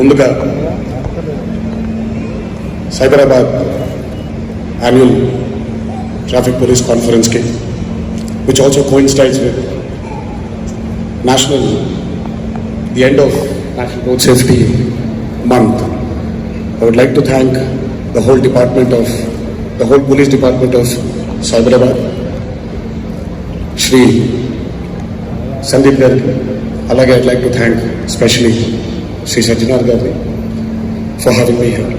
ముందుగా Cyberabad annual traffic police కాన్ఫరెన్స్కి which also coincides with the end of National Road Safety Month. I would like to thank the whole police department of Cyberabad, Shri Sandeep Gargi. Alage I'd like to thank especially Shri Sajjanar Gargi for having me here.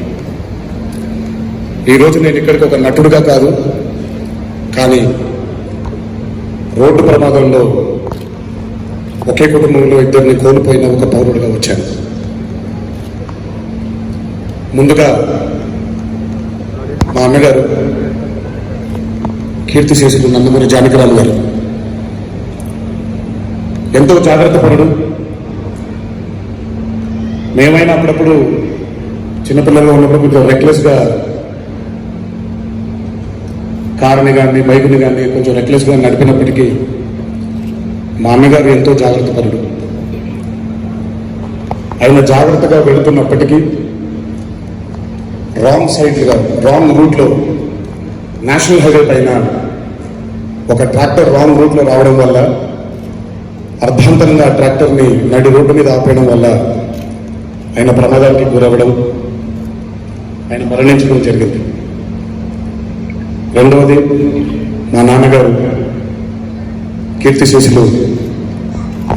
ఈ రోజు నేను ఇక్కడికి ఒక నటుడుగా కాదు, కానీ road ప్రమాదంలో ఒకే కుటుంబంలో ఇద్దరిని కోల్పోయిన ఒక పౌరుడిగా వచ్చాను. ముందుగా మా అన్నగారు కీర్తిశేషులు నందమూరి జానకిరామ్ గారు ఎంతో జాగ్రత్త పరుడు. మేమైనా అప్పుడప్పుడు చిన్నపిల్లల్లో ఉన్నప్పుడు కొంచెం రెక్లెస్గా కారుని కానీ బైక్ని కానీ కొంచెం రెక్లెస్గా నడిపినప్పటికీ మా అన్నగారు ఎంతో జాగ్రత్త పరుడు. ఆయన జాగ్రత్తగా వెళుతున్నప్పటికీ రాంగ్ రూట్లో నేషనల్ హైవే పైన ఒక ట్రాక్టర్ రాంగ్ రూట్లో రావడం వల్ల అర్ధాంతరంగా ట్రాక్టర్ని నడి రోడ్డు మీద ఆపేయడం వల్ల ఆయన ప్రమాదానికి గురవ్వడం, ఆయన మరణించడం జరిగింది. రెండవది మా నాన్నగారు కీర్తిశేషులు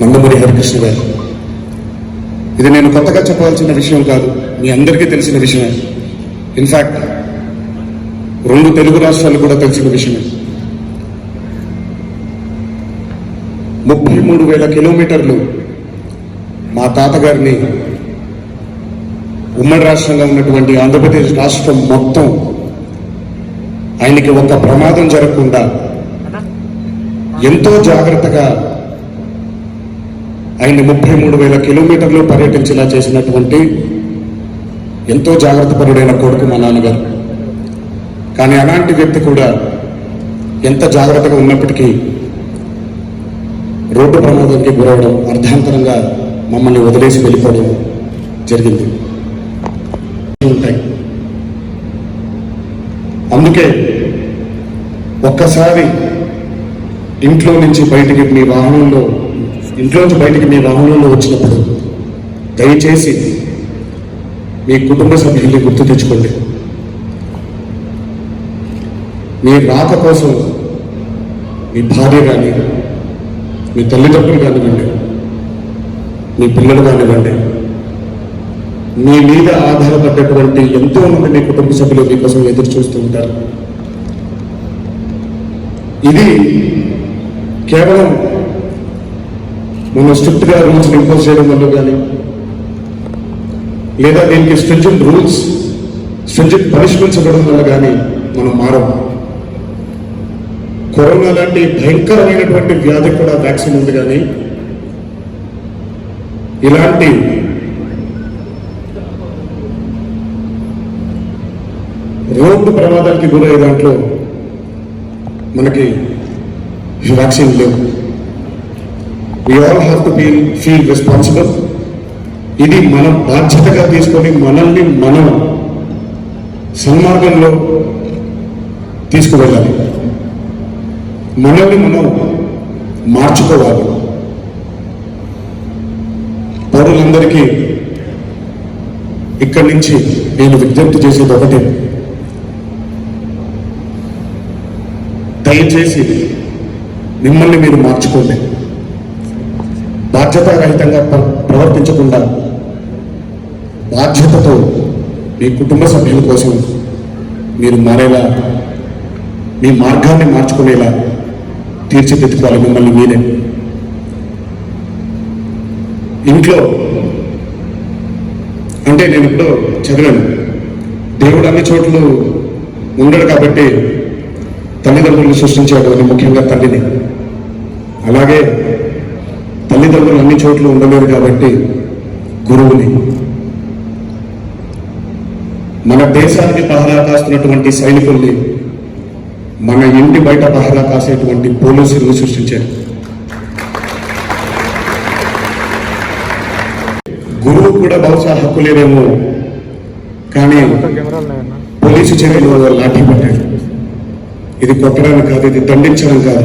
నందమూరి హరికృష్ణ గారు. ఇది నేను కొత్తగా చెప్పవలసిన విషయం కాదు, మీ అందరికీ తెలిసిన విషయమే. ఇన్ఫ్యాక్ట్ 2 తెలుగు రాష్ట్రాలు కూడా తెలిసిన విషయమే. 33,000 కిలోమీటర్లు మా తాతగారిని ఉమ్మడి రాష్ట్రంగా ఉన్నటువంటి ఆంధ్రప్రదేశ్ రాష్ట్రం మొత్తం ఆయనకి ఒక ప్రమాదం జరగకుండా ఎంతో జాగ్రత్తగా ఆయన్ని 33,000 కిలోమీటర్లు పర్యటించేలా చేసినటువంటి ఎంతో జాగ్రత్త పరుడైన కొడుకు మా నాన్నగారు. కానీ అలాంటి వ్యక్తి కూడా ఎంత జాగ్రత్తగా ఉన్నప్పటికీ రోడ్డు ప్రమాదానికి గురవడం, అర్ధాంతరంగా మమ్మల్ని వదిలేసి వెళ్ళిపోవడం జరిగింది. ఉంటాయి. అందుకే ఒక్కసారి ఇంట్లోంచి బయటికి మీ వాహనంలో వచ్చినప్పుడు దయచేసి మీ కుటుంబ సభ్యుల్ని గుర్తు తెచ్చుకోండి. మీ రాక కోసం మీ భార్య కానీ, మీ తల్లిదండ్రులు కానివ్వండి, మీ పిల్లలు కానివ్వండి, మీ మీద ఆధారపడ్డటువంటి ఎంతో మంది మీ కుటుంబ సభ్యులు మీకోసం ఎదురు చూస్తూ ఉంటారు. ఇది కేవలం మనం స్ట్రిక్ట్గా రూల్స్ ఇంపోజ్ చేయడం వల్ల కానీ, లేదా దీనికి స్ట్రింజెంట్ రూల్స్, స్ట్రింజెంట్ పనిష్మెంట్స్ ఇవ్వడం వల్ల కానీ మనం మారం. కరోనా లాంటి భయంకరమైనటువంటి వ్యాధికి కూడా వ్యాక్సిన్ ఉంది, కానీ ఇలాంటి రోడ్డు ప్రమాదానికి గురయ్యే దాంట్లో మనకి వ్యాక్సిన్ లేవు. We all have to feel responsible. ఇది మనం బాధ్యతగా తీసుకొని మనల్ని మనం సన్మార్గంలో తీసుకువెళ్ళాలి, మనల్ని మనం మార్చుకోవాలి. పౌరులందరికీ ఇక్కడి నుంచి నేను విజ్ఞప్తి చేసేది ఒకటే, దయచేసి మిమ్మల్ని మీరు మార్చుకోండి. బాధ్యతారహితంగా ప్రవర్తించకుండా బాధ్యతతో మీ కుటుంబ సభ్యుల కోసం మీరు మారేలా, మీ మార్గాన్ని మార్చుకునేలా తీర్చిదిద్దుకోవాలి మిమ్మల్ని మీరే. ఇంట్లో అంటే నేను ఇప్పుడు చదివాను, దేవుడు అన్ని చోట్ల ఉండడు కాబట్టి తల్లిదండ్రులను సృష్టించాడు అని, ముఖ్యంగా తల్లిని. అలాగే తల్లిదండ్రులు అన్ని చోట్ల ఉండలేరు కాబట్టి గురువుని, మన దేశానికి పహరా కాస్తున్నటువంటి సైనికుల్ని, మన ఇంటి బయట పహరా కాసేటువంటి పోలీసులను సృష్టించారు. గురువు కూడా బహుశా హక్కు లేదేమో, కానీ పోలీసు చర్యలు లాఠీ పట్టాడు. ఇది కొట్టడానికి కాదు, ఇది దండించడం కాదు,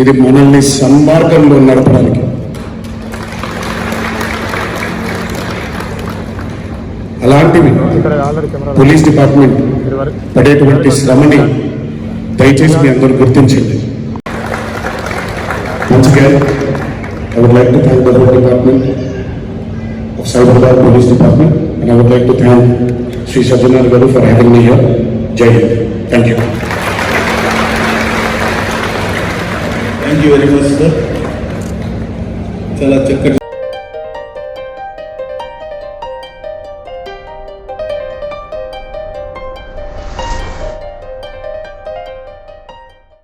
ఇది మనల్ని సన్మార్గంలో నడపడానికి. అలాంటివి పోలీస్ డిపార్ట్మెంట్ పడేటువంటి శ్రమని దయచేసి మీ అందరూ గుర్తించండి. Once again, I would like to thank the whole department of Cyberabad Police Department, and I would like to thank Sri Sajjanar Garu for having me here. Jai Hind. Thank you. Thank you very much, sir. Chala chakkati